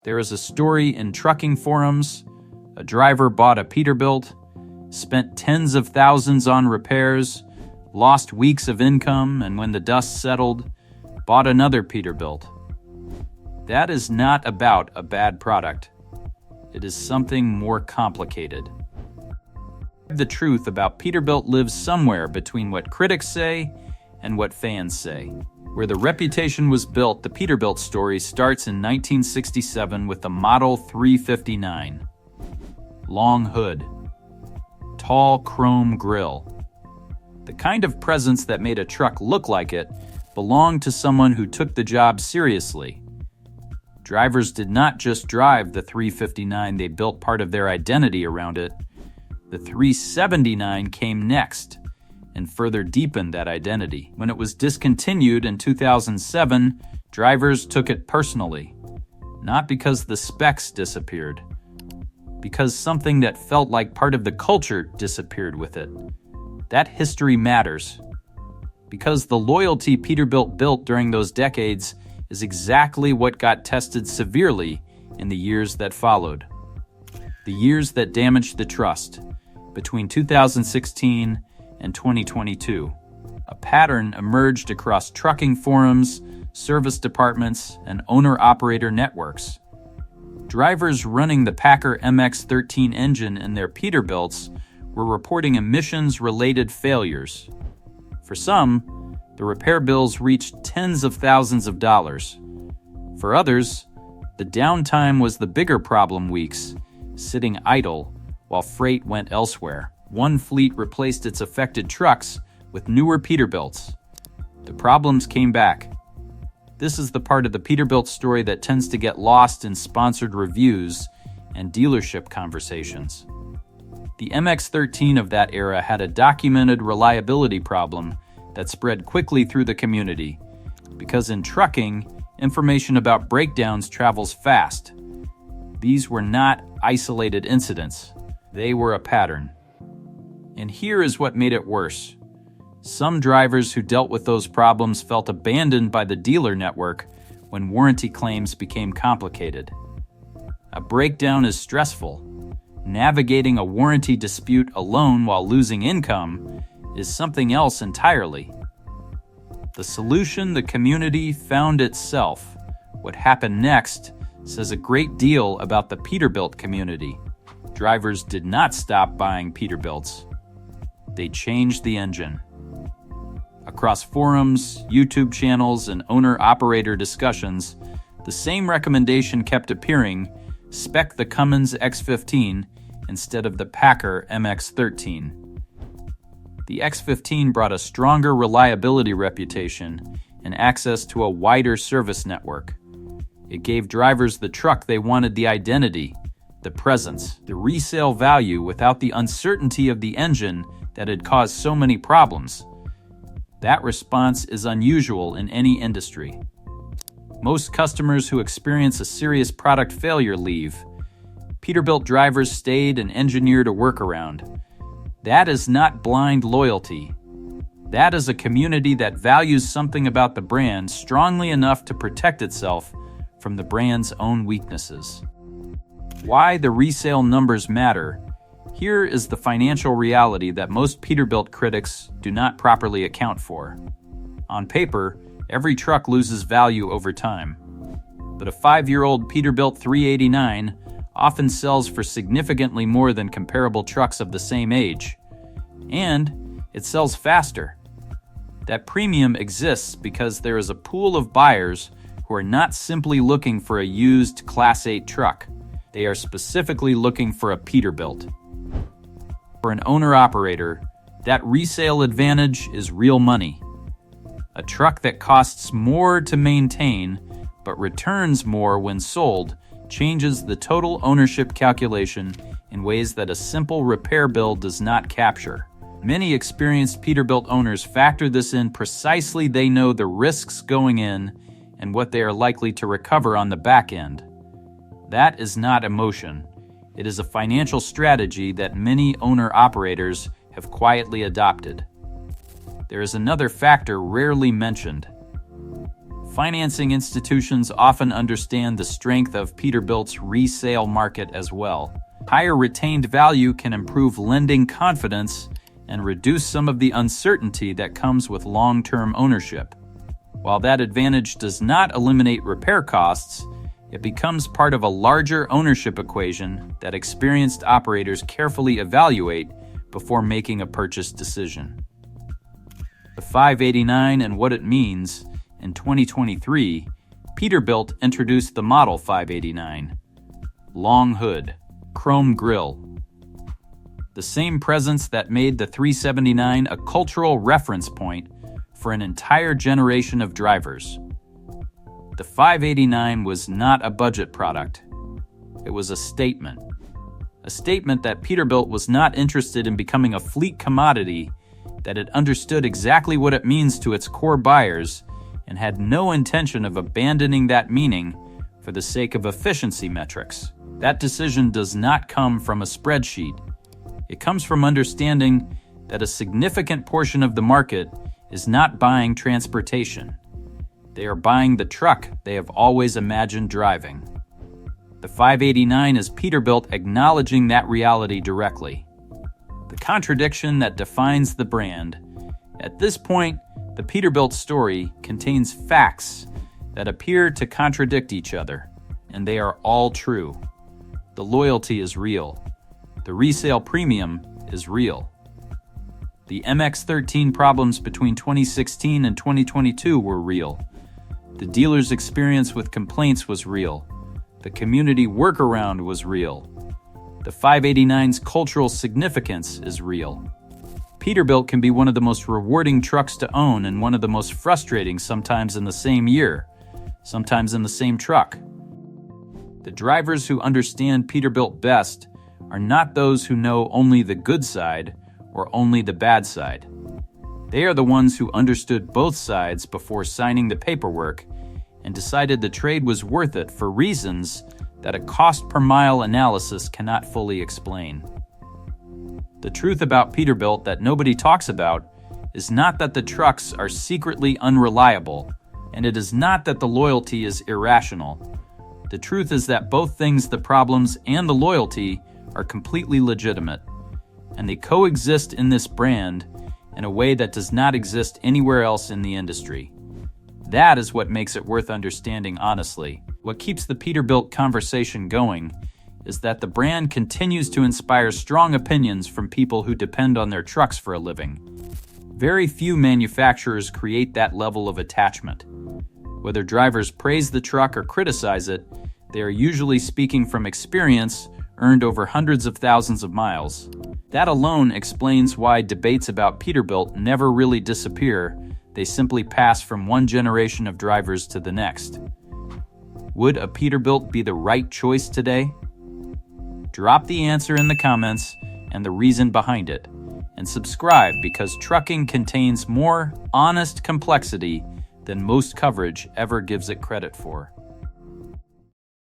There is a story in trucking forums. A driver bought a Peterbilt, spent tens of thousands on repairs, lost weeks of income, and when the dust settled, bought another Peterbilt. That is not about a bad product. It is something more complicated. The truth about Peterbilt lives somewhere between what critics say and what fans say. Where the reputation was built, the Peterbilt story starts in 1967 with the Model 359. Long hood, tall chrome grille. The kind of presence that made a truck look like it belonged to someone who took the job seriously. Drivers did not just drive the 359, they built part of their identity around it. The 379 came next and further deepened that identity. When it was discontinued in 2007, drivers took it personally. Not because the specs disappeared, because something that felt like part of the culture disappeared with it. That history matters, because the loyalty Peterbilt built during those decades is exactly what got tested severely in the years that followed. The years that damaged the trust between 2016 and 2022. A pattern emerged across trucking forums, service departments, and owner-operator networks. Drivers running the Packer MX-13 engine in their Peterbilts were reporting emissions-related failures. For some, the repair bills reached tens of thousands of dollars. For others, the downtime was the bigger problem: weeks sitting idle while freight went elsewhere. One fleet replaced its affected trucks with newer Peterbilts. The problems came back. This is the part of the Peterbilt story that tends to get lost in sponsored reviews and dealership conversations. The MX-13 of that era had a documented reliability problem that spread quickly through the community, because in trucking, information about breakdowns travels fast. These were not isolated incidents. They were a pattern. And here is what made it worse. Some drivers who dealt with those problems felt abandoned by the dealer network when warranty claims became complicated. A breakdown is stressful. Navigating a warranty dispute alone while losing income is something else entirely. The solution the community found itself. What happened next says a great deal about the Peterbilt community. Drivers did not stop buying Peterbilts. They changed the engine. Across forums, YouTube channels, and owner-operator discussions, the same recommendation kept appearing: spec the Cummins X15 instead of the Packer MX-13. The X15 brought a stronger reliability reputation and access to a wider service network. It gave drivers the truck they wanted: the identity, the presence, the resale value without the uncertainty of the engine that had caused so many problems. That response is unusual in any industry. Most customers who experience a serious product failure leave. Peterbilt drivers stayed and engineered a workaround. That is not blind loyalty. That is a community that values something about the brand strongly enough to protect itself from the brand's own weaknesses. Why the resale numbers matter. Here is the financial reality that most Peterbilt critics do not properly account for. On paper, every truck loses value over time. But a 5-year-old Peterbilt 389 often sells for significantly more than comparable trucks of the same age. And it sells faster. That premium exists because there is a pool of buyers who are not simply looking for a used Class 8 truck. They are specifically looking for a Peterbilt. For an owner-operator, that resale advantage is real money. A truck that costs more to maintain but returns more when sold changes the total ownership calculation in ways that a simple repair bill does not capture. Many experienced Peterbilt owners factor this in precisely. They know the risks going in and what they are likely to recover on the back end. That is not emotion. It is a financial strategy that many owner-operators have quietly adopted. There is another factor rarely mentioned: Financing institutions often understand the strength of Peterbilt's resale market as well. Higher retained value can improve lending confidence and reduce some of the uncertainty that comes with long-term ownership. While that advantage does not eliminate repair costs, it becomes part of a larger ownership equation that experienced operators carefully evaluate before making a purchase decision. The 589 and what it means. In 2023, Peterbilt introduced the Model 589. Long hood, chrome grille. The same presence that made the 379 a cultural reference point for an entire generation of drivers. The 589 was not a budget product. It was a statement. A statement that Peterbilt was not interested in becoming a fleet commodity, that it understood exactly what it means to its core buyers and had no intention of abandoning that meaning for the sake of efficiency metrics. That decision does not come from a spreadsheet. It comes from understanding that a significant portion of the market is not buying transportation. They are buying the truck they have always imagined driving. The 589 is Peterbilt acknowledging that reality directly. The contradiction that defines the brand. At this point, the Peterbilt story contains facts that appear to contradict each other, and they are all true. The loyalty is real. The resale premium is real. The MX-13 problems between 2016 and 2022 were real. The dealer's experience with complaints was real. The community workaround was real. The 589's cultural significance is real. Peterbilt can be one of the most rewarding trucks to own and one of the most frustrating sometimes in the same year, sometimes in the same truck. The drivers who understand Peterbilt best are not those who know only the good side or only the bad side. They are the ones who understood both sides before signing the paperwork and decided the trade was worth it for reasons that a cost per mile analysis cannot fully explain. The truth about Peterbilt that nobody talks about is not that the trucks are secretly unreliable, and it is not that the loyalty is irrational. The truth is that both things, the problems and the loyalty, are completely legitimate, and they coexist in this brand in a way that does not exist anywhere else in the industry. That is what makes it worth understanding honestly. What keeps the Peterbilt conversation going is that the brand continues to inspire strong opinions from people who depend on their trucks for a living. Very few manufacturers create that level of attachment. Whether drivers praise the truck or criticize it, they are usually speaking from experience earned over hundreds of thousands of miles. That alone explains why debates about Peterbilt never really disappear. They simply pass from one generation of drivers to the next. Would a Peterbilt be the right choice today? Drop the answer in the comments and the reason behind it, and subscribe because trucking contains more honest complexity than most coverage ever gives it credit for.